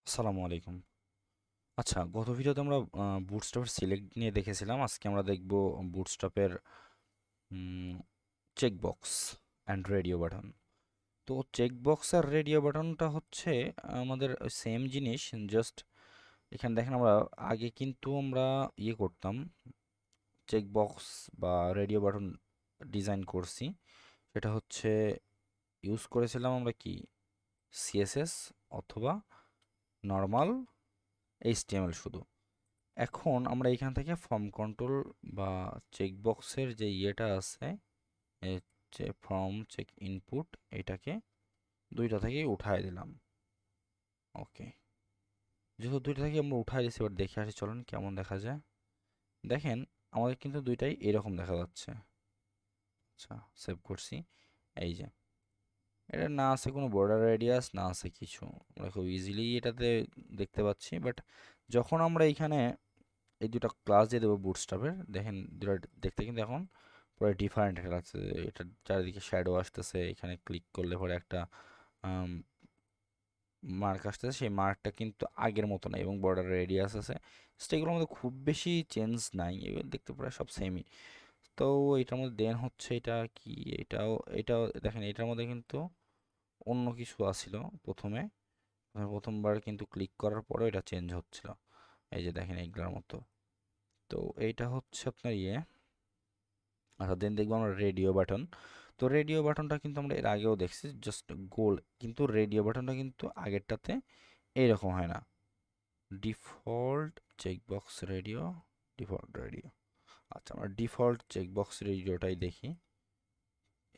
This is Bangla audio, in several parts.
আসসালামু আলাইকুম। আচ্ছা, গত ভিডিওতে আমরা বুটস্ট্র্যাপের সিলেক্ট নিয়ে দেখেছিলাম। আজকে আমরা দেখব বুটস্ট্র্যাপের চেকবক্স অ্যান্ড রেডিও বাটন। তো চেকবক্স আর রেডিও বাটনটা হচ্ছে আমাদের সেম জিনিস। জাস্ট এখানে দেখেন, আমরা আগে কিন্তু আমরা করতাম, চেকবক্স বা রেডিও বাটন ডিজাইন করছি। সেটা হচ্ছে ইউজ করেছিলাম আমরা কি, সিএসএস অথবা নর্মাল এইচটিএমএল শুধু। এখন আমরা এখান থেকে ফর্ম কন্ট্রোল বা চেকবক্সের যে ইয়েটা আছে, যে ফর্ম চেক ইনপুট, এটাকে দুইটা থেকে উঠায় দিলাম। ওকে, যেহেতু দুইটা থেকে আমরা উঠায় দিচ্ছি, এবার দেখে আসি চলুন কেমন দেখা যায়। দেখেন, আমাদের কিন্তু দুইটাই এরকম দেখা যাচ্ছে। আচ্ছা, সেভ করছি। এই যে, এটা না আছে কোনো বর্ডার রেডিয়াস, না আছে কিছু, আমরা খুব ইজিলি এটাতে দেখতে পাচ্ছি। বাট যখন আমরা এইখানে এই দুটো ক্লাস দিয়ে দেবো বুটস্ট্র্যাপের, দেখেন দুটো দেখতে কিন্তু এখন পুরো ডিফারেন্ট একটা লাগছে। এটা চারিদিকে শ্যাডো আসতেছে, এখানে ক্লিক করলে পরে একটা মার্ক আসতেছে, সেই মার্কটা কিন্তু আগের মতো নাই, এবং বর্ডার রেডিয়াস আছে। এগুলোর মধ্যে খুব বেশি চেঞ্জ নাই, এবার দেখতে প্রায় সব সেমই। তো এটার মধ্যে দেন হচ্ছে এটা কি, এটাও দেখেন, এটার মধ্যে কিন্তু অন্য কিছু আসছিল প্রথমে। প্রথমবার কিন্তু ক্লিক করার পরে এটা চেঞ্জ হচ্ছিল, এই যে দেখেন এইগুলোর মতো। তো এইটা হচ্ছে আপনার আচ্ছা, দেন দেখবো আমরা রেডিও বাটন। তো রেডিও বাটনটা কিন্তু আমরা এর আগেও দেখছি, জাস্ট গোল। কিন্তু রেডিও বাটনটা কিন্তু আগেরটাতে এইরকম হয় না। Default checkbox radio, default radio. আচ্ছা, আমরা ডিফল্ট চেকবক্স রেডিওটাই দেখি।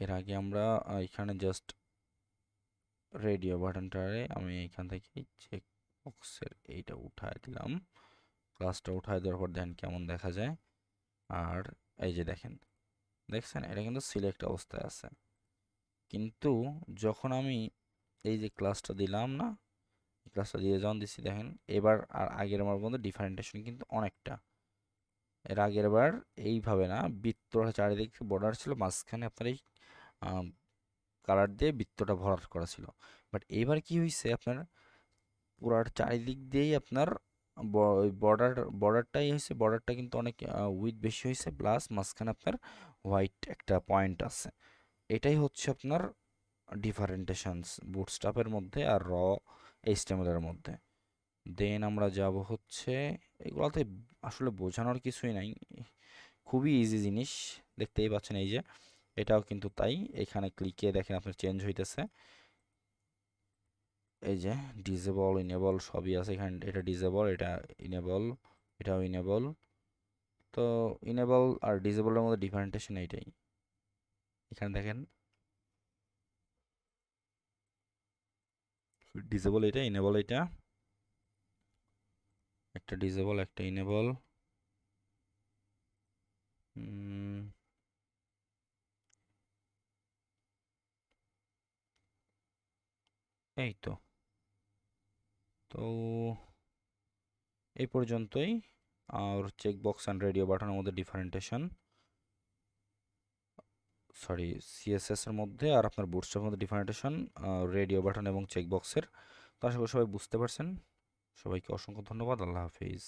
এর আগে আমরা এখানে জাস্ট রেডিও বাটনটারে আমি এখান থেকে চেকবক্সের এইটা উঠায় দিলাম। ক্লাসটা উঠায় দেওয়ার পর দেখেন কেমন দেখা যায়। আর এই যে দেখেন, দেখছেন এটা কিন্তু সিলেক্ট অবস্থায় আছে। কিন্তু যখন আমি এই যে ক্লাসটা দিলাম না, ক্লাসটা দিয়ে যখন দিচ্ছি, দেখেন এবার আর আগের আমার মধ্যে ডিফারেন্টেশন কিন্তু অনেকটা। এর আগের বার এইভাবে না, বৃত্তটা চারিদিকে বর্ডার ছিল, মাঝখানে আপনার এই কালার দিয়ে বৃত্তটা ভরাট করা ছিল। বাট এইবার কি হয়েছে, আপনার পুরার চারিদিক দিয়েই আপনার বর্ডার বর্ডারটাই হয়েছে। বর্ডারটা কিন্তু অনেক উইথ বেশি হয়েছে, প্লাস মাঝখানে আপনার হোয়াইট একটা পয়েন্ট আছে। এটাই হচ্ছে আপনার ডিফারেন্টেশনস বুটস্ট্র্যাপের মধ্যে আর এইচটিএমএল এর মধ্যে। দেন আমরা যাব হচ্ছে, এগুলোতে আসলে বোঝানোর কিছুই নাই, খুবই ইজি জিনিস, দেখতেই পাচ্ছেন। এই যে এটাও কিন্তু তাই, এখানে ক্লিকে দেখেন আপনার চেঞ্জ হইতেছে। এই যে ডিসেবল ইনেবল সবই আছে এখানে, এটা ডিসেবল, এটা ইনেবল, এটাও ইনেবল। তো ইনেবল আর ডিসেবলের মধ্যে ডিফারেন্টেশন এইটাই। এখানে দেখেন ডিসেবল এটা, ইনেবল এটা, একটা ডিসেবল একটা ইনেবল। এই তো। তো এই পর্যন্তই। আর চেকবক্স অ্যান্ড রেডিও বাটনের মধ্যে ডিফারেন্টেশন, সরি, সিএসএস এর মধ্যে আর আপনার বুটস্ট্র্যাপের মধ্যে ডিফারেন্টেশন রেডিও বাটন এবং চেকবক্সের। তো আশা করি সবাই বুঝতে পারছেন। সবাইকে অসংখ্য ধন্যবাদ। আল্লাহ হাফিজ।